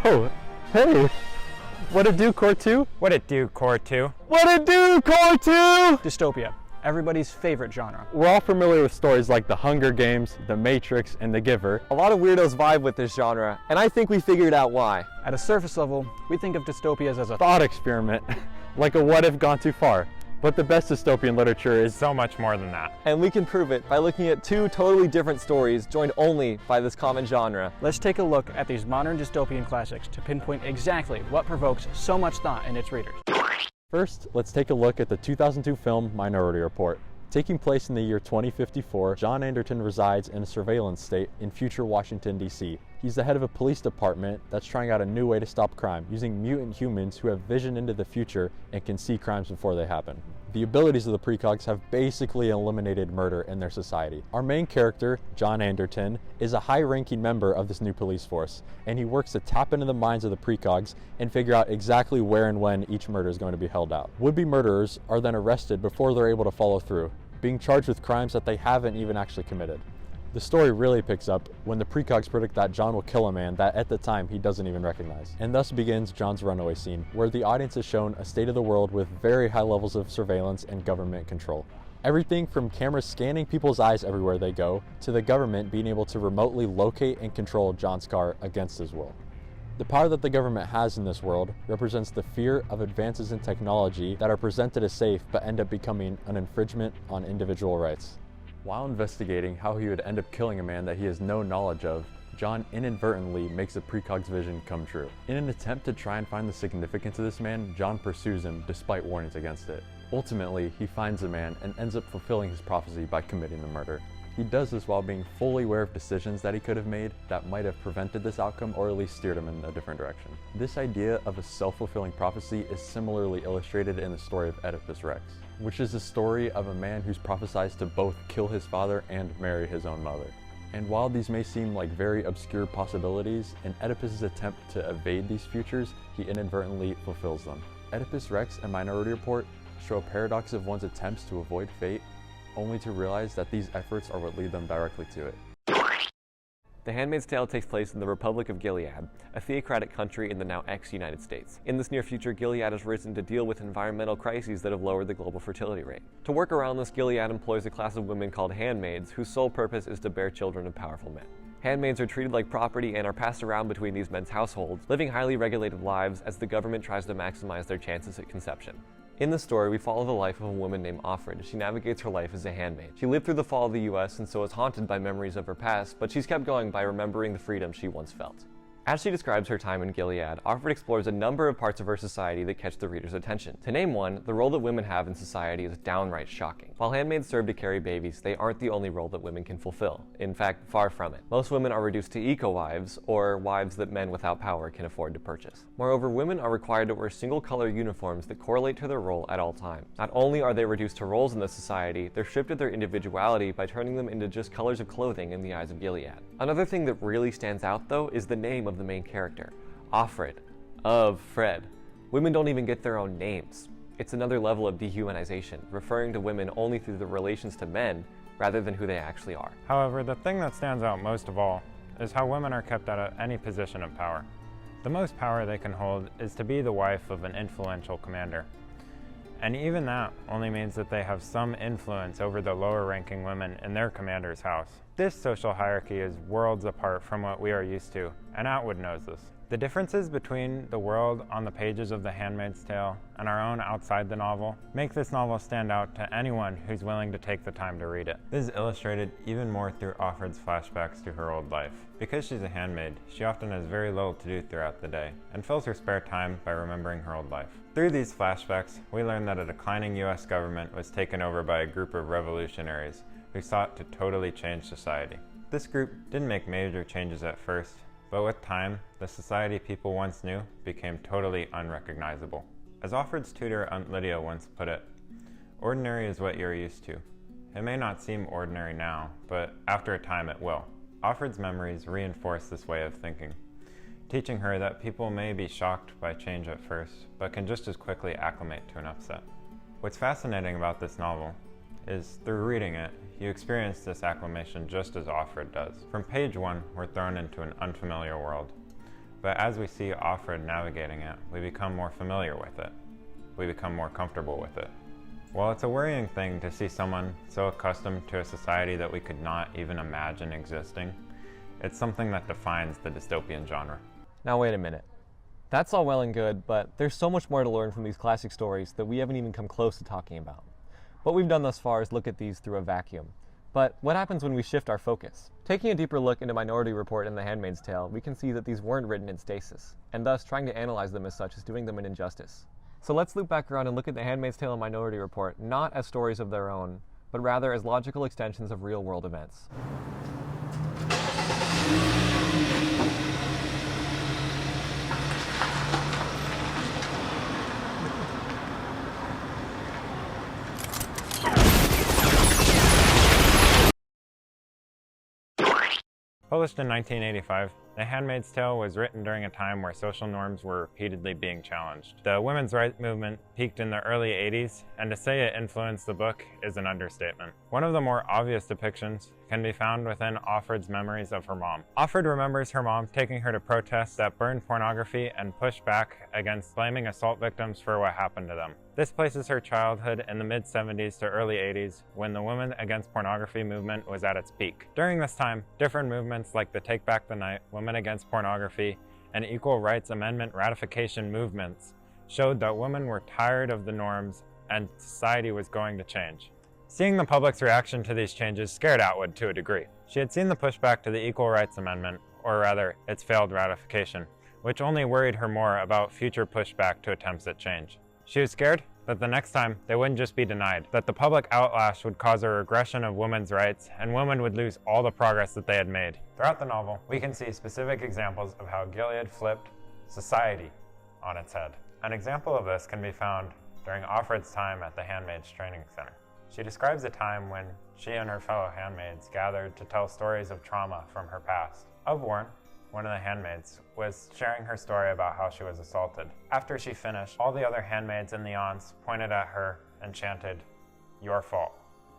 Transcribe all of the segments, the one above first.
Oh, hey! What it do, Core 2? What it do, Core 2? What it do, Core 2? Dystopia, everybody's favorite genre. We're all familiar with stories like The Hunger Games, The Matrix, and The Giver. A lot of weirdos vibe with this genre, and I think we figured out why. At a surface level, we think of dystopias as a Thought experiment, like a what if gone too far. But the best dystopian literature is So much more than that. And we can prove it by looking at two totally different stories joined only by this common genre. Let's take a look at these modern dystopian classics to pinpoint exactly what provokes so much thought in its readers. First, let's take a look at the 2002 film Minority Report. Taking place in the year 2054, John Anderton resides in a surveillance state in future Washington, D.C. He's the head of a police department that's trying out a new way to stop crime, using mutant humans who have vision into the future and can see crimes before they happen. The abilities of the precogs have basically eliminated murder in their society. Our main character, John Anderton, is a high-ranking member of this new police force, and he works to tap into the minds of the precogs and figure out exactly where and when each murder is going to be held out. Would-be murderers are then arrested before they're able to follow through, being charged with crimes that they haven't even actually committed. The story really picks up when the precogs predict that John will kill a man that at the time he doesn't even recognize. And thus begins John's runaway scene, where the audience is shown a state of the world with very high levels of surveillance and government control. Everything from cameras scanning people's eyes everywhere they go, to the government being able to remotely locate and control John's car against his will. The power that the government has in this world represents the fear of advances in technology that are presented as safe but end up becoming an infringement on individual rights. While investigating how he would end up killing a man that he has no knowledge of, John inadvertently makes the precog's vision come true. In an attempt to try and find the significance of this man, John pursues him despite warnings against it. Ultimately, he finds the man and ends up fulfilling his prophecy by committing the murder. He does this while being fully aware of decisions that he could have made that might have prevented this outcome or at least steered him in a different direction. This idea of a self-fulfilling prophecy is similarly illustrated in the story of Oedipus Rex, which is the story of a man who's prophesied to both kill his father and marry his own mother. And while these may seem like very obscure possibilities, in Oedipus' attempt to evade these futures, he inadvertently fulfills them. Oedipus Rex and Minority Report show a paradox of one's attempts to avoid fate, only to realize that these efforts are what lead them directly to it. The Handmaid's Tale takes place in the Republic of Gilead, a theocratic country in the now ex-United States. In this near future, Gilead has risen to deal with environmental crises that have lowered the global fertility rate. To work around this, Gilead employs a class of women called handmaids, whose sole purpose is to bear children of powerful men. Handmaids are treated like property and are passed around between these men's households, living highly regulated lives as the government tries to maximize their chances at conception. In the story, we follow the life of a woman named Offred as she navigates her life as a handmaid. She lived through the fall of the US and so is haunted by memories of her past, but she's kept going by remembering the freedom she once felt. As she describes her time in Gilead, Offred explores a number of parts of her society that catch the reader's attention. To name one, the role that women have in society is downright shocking. While handmaids serve to carry babies, they aren't the only role that women can fulfill. In fact, far from it. Most women are reduced to eco-wives, or wives that men without power can afford to purchase. Moreover, women are required to wear single-color uniforms that correlate to their role at all times. Not only are they reduced to roles in this society, they're stripped of their individuality by turning them into just colors of clothing in the eyes of Gilead. Another thing that really stands out, though, is the name of the main character, Offred, of Fred. Women don't even get their own names. It's another level of dehumanization, referring to women only through their relations to men rather than who they actually are. However, the thing that stands out most of all is how women are kept out of any position of power. The most power they can hold is to be the wife of an influential commander. And even that only means that they have some influence over the lower-ranking women in their commander's house. This social hierarchy is worlds apart from what we are used to, and Atwood knows this. The differences between the world on the pages of The Handmaid's Tale and our own outside the novel make this novel stand out to anyone who's willing to take the time to read it. This is illustrated even more through Offred's flashbacks to her old life. Because she's a handmaid, she often has very little to do throughout the day, and fills her spare time by remembering her old life. Through these flashbacks, we learn that a declining US government was taken over by a group of revolutionaries who sought to totally change society. This group didn't make major changes at first, but with time, the society people once knew became totally unrecognizable. As Offred's tutor Aunt Lydia once put it, "Ordinary is what you're used to. It may not seem ordinary now, but after a time it will." Offred's memories reinforce this way of thinking, teaching her that people may be shocked by change at first, but can just as quickly acclimate to an upset. What's fascinating about this novel is, through reading it, you experience this acclimation just as Offred does. From page 1, we're thrown into an unfamiliar world, But as we see Offred navigating it, we become more familiar with it. We become more comfortable with it. While it's a worrying thing to see someone so accustomed to a society that we could not even imagine existing, it's something that defines the dystopian genre. Now wait a minute. That's all well and good, but there's so much more to learn from these classic stories that we haven't even come close to talking about. What we've done thus far is look at these through a vacuum. But what happens when we shift our focus? Taking a deeper look into Minority Report and The Handmaid's Tale, we can see that these weren't written in stasis, and thus trying to analyze them as such is doing them an injustice. So let's loop back around and look at The Handmaid's Tale and Minority Report not as stories of their own, but rather as logical extensions of real-world events. Published in 1985, The Handmaid's Tale was written during a time where social norms were repeatedly being challenged. The women's rights movement peaked in the early 80s, and to say it influenced the book is an understatement. One of the more obvious depictions can be found within Offred's memories of her mom. Offred remembers her mom taking her to protests that burned pornography and pushed back against blaming assault victims for what happened to them. This places her childhood in the mid-70s to early 80s, when the Women Against Pornography movement was at its peak. During this time, different movements like the Take Back the Night, Women Against Pornography, and Equal Rights Amendment ratification movements showed that women were tired of the norms and society was going to change. Seeing the public's reaction to these changes scared Atwood to a degree. She had seen the pushback to the Equal Rights Amendment, or rather, its failed ratification, which only worried her more about future pushback to attempts at change. She was scared that the next time they wouldn't just be denied, that the public outlash would cause a regression of women's rights and women would lose all the progress that they had made. Throughout the novel, we can see specific examples of how Gilead flipped society on its head. An example of this can be found during Offred's time at the Handmaids Training Center. She describes a time when she and her fellow handmaids gathered to tell stories of trauma from her past. Of Warren, one of the handmaids, was sharing her story about how she was assaulted. After she finished, all the other handmaids in the aunts pointed at her and chanted, "Your fault."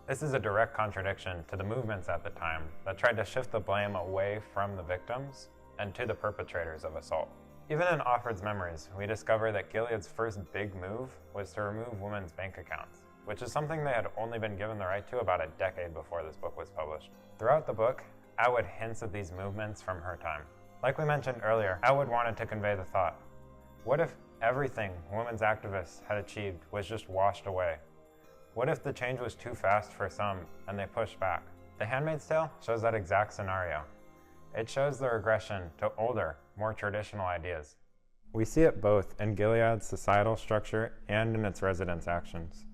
This is a direct contradiction to the movements at the time that tried to shift the blame away from the victims and to the perpetrators of assault. Even in Offred's memories, we discover that Gilead's first big move was to remove women's bank accounts, which is something they had only been given the right to about a decade before this book was published. Throughout the book, Atwood hints at these movements from her time. Like we mentioned earlier, Atwood wanted to convey the thought, what if everything women's activists had achieved was just washed away? What if the change was too fast for some and they pushed back? The Handmaid's Tale shows that exact scenario. It shows the regression to older, more traditional ideas. We see it both in Gilead's societal structure and in its residents' actions.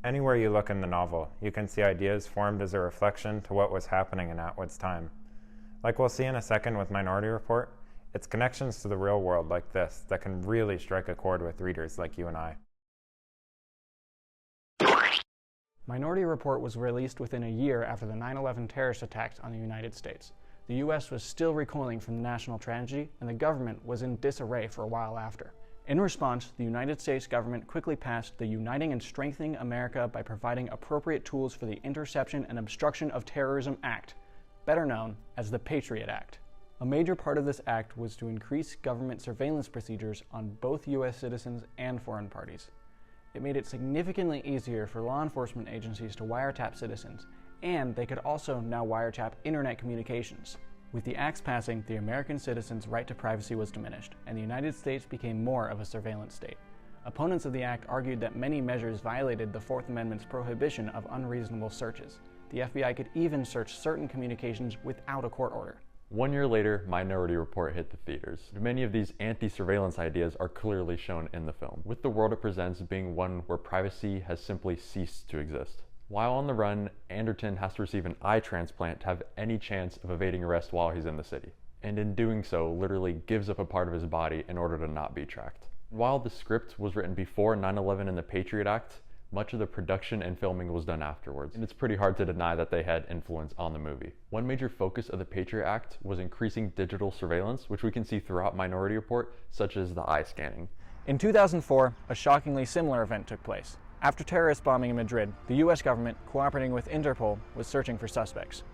Anywhere you look in the novel, you can see ideas formed as a reflection to what was happening in Atwood's time. Like we'll see in a second with Minority Report, it's connections to the real world like this that can really strike a chord with readers like you and I. Minority Report was released within a year after the 9/11 terrorist attacks on the United States. The U.S. was still recoiling from the national tragedy, and the government was in disarray for a while after. In response, the United States government quickly passed the Uniting and Strengthening America by Providing Appropriate Tools for the Interception and Obstruction of Terrorism Act, better known as the Patriot Act. A major part of this act was to increase government surveillance procedures on both U.S. citizens and foreign parties. It made it significantly easier for law enforcement agencies to wiretap citizens, and they could also now wiretap internet communications. With the act's passing, the American citizens' right to privacy was diminished, and the United States became more of a surveillance state. Opponents of the act argued that many measures violated the Fourth Amendment's prohibition of unreasonable searches. The FBI could even search certain communications without a court order. 1 year later, Minority Report hit the theaters. Many of these anti-surveillance ideas are clearly shown in the film, with the world it presents being one where privacy has simply ceased to exist. While on the run, Anderton has to receive an eye transplant to have any chance of evading arrest while he's in the city, and in doing so, literally gives up a part of his body in order to not be tracked. While the script was written before 9/11 and the Patriot Act, much of the production and filming was done afterwards, and it's pretty hard to deny that they had influence on the movie. One major focus of the Patriot Act was increasing digital surveillance, which we can see throughout Minority Report, such as the eye scanning. In 2004, a shockingly similar event took place. After terrorist bombing in Madrid, the US government, cooperating with Interpol, was searching for suspects.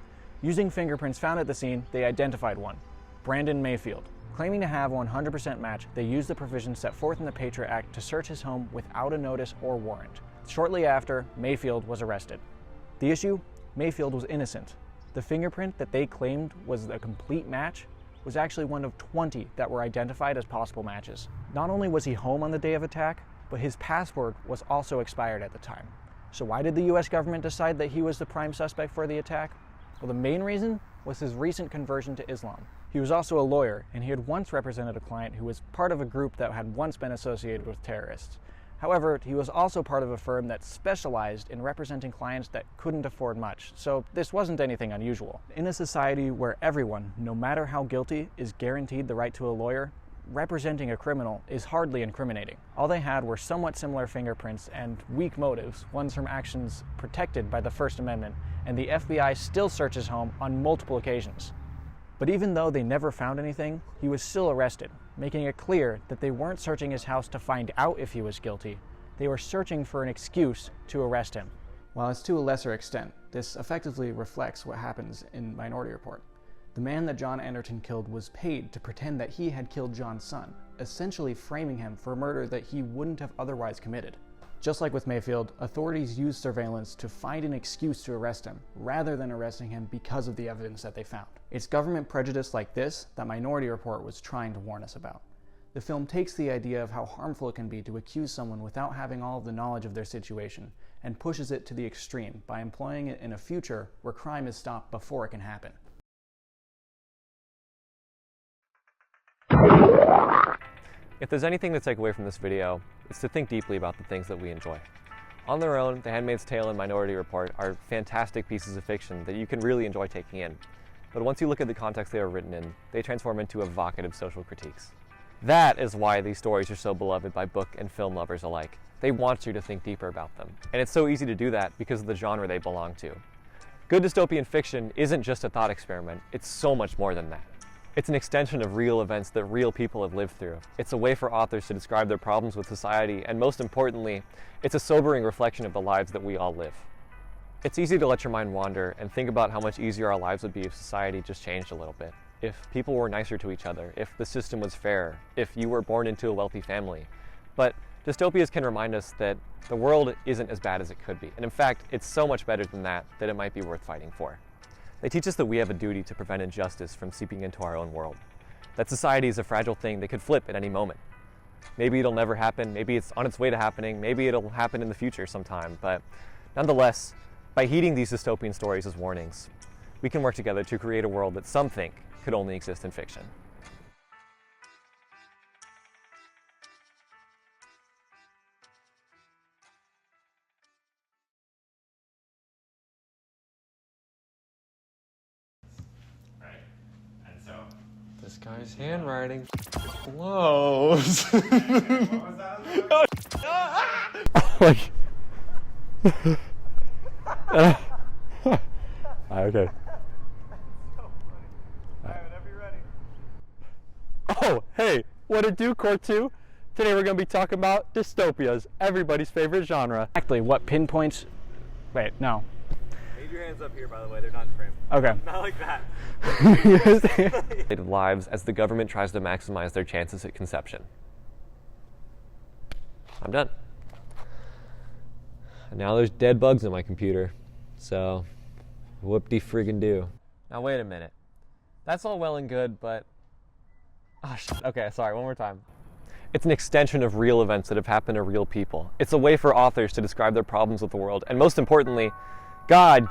Using fingerprints found at the scene, they identified one, Brandon Mayfield, Claiming to have a 100% match, they used the provisions set forth in the Patriot Act to search his home without a notice or warrant. Shortly after, Mayfield was arrested. The issue? Mayfield was innocent. The fingerprint that they claimed was a complete match was actually one of 20 that were identified as possible matches. Not only was he home on the day of attack, but his passport was also expired at the time. So why did the US government decide that he was the prime suspect for the attack? Well, the main reason was his recent conversion to Islam. He was also a lawyer, and he had once represented a client who was part of a group that had once been associated with terrorists. However, he was also part of a firm that specialized in representing clients that couldn't afford much, so this wasn't anything unusual. In a society where everyone, no matter how guilty, is guaranteed the right to a lawyer, representing a criminal is hardly incriminating. All they had were somewhat similar fingerprints and weak motives, ones from actions protected by the First Amendment, and the FBI still searched his home on multiple occasions. But even though they never found anything, he was still arrested, making it clear that they weren't searching his house to find out if he was guilty. They were searching for an excuse to arrest him. While it's to a lesser extent, this effectively reflects what happens in Minority Report. The man that John Anderton killed was paid to pretend that he had killed John's son, essentially framing him for a murder that he wouldn't have otherwise committed. Just like with Mayfield, authorities used surveillance to find an excuse to arrest him, rather than arresting him because of the evidence that they found. It's government prejudice like this that Minority Report was trying to warn us about. The film takes the idea of how harmful it can be to accuse someone without having all of the knowledge of their situation, and pushes it to the extreme by employing it in a future where crime is stopped before it can happen. If there's anything to take away from this video, it's to think deeply about the things that we enjoy. On their own, The Handmaid's Tale and Minority Report are fantastic pieces of fiction that you can really enjoy taking in. But once you look at the context they are written in, they transform into evocative social critiques. That is why these stories are so beloved by book and film lovers alike. They want you to think deeper about them. And it's so easy to do that because of the genre they belong to. Good dystopian fiction isn't just a thought experiment, it's so much more than that. It's an extension of real events that real people have lived through. It's a way for authors to describe their problems with society, and most importantly, it's a sobering reflection of the lives that we all live. It's easy to let your mind wander and think about how much easier our lives would be if society just changed a little bit. If people were nicer to each other, if the system was fair, if you were born into a wealthy family. But dystopias can remind us that the world isn't as bad as it could be. And in fact, it's so much better than that it might be worth fighting for. They teach us that we have a duty to prevent injustice from seeping into our own world. That society is a fragile thing that could flip at any moment. Maybe it'll never happen, maybe it's on its way to happening, maybe it'll happen in the future sometime, but nonetheless, by heeding these dystopian stories as warnings, we can work together to create a world that some think could only exist in fiction. This guy's handwriting blows. Like, okay. Oh, hey, what it do, Court 2? Today we're going to be talking about dystopias, everybody's favorite genre. Exactly what pinpoints... Wait, no. Leave your hands up here, by the way, they're not in frame. Okay. Not like that. Lives as the government tries to maximize their chances at conception. I'm done. And now there's dead bugs on my computer, so whoop-de-friggin' do. Now wait a minute. That's all well and good, but... Oh, shit. Okay, sorry, one more time. It's an extension of real events that have happened to real people. It's a way for authors to describe their problems with the world, and most importantly, God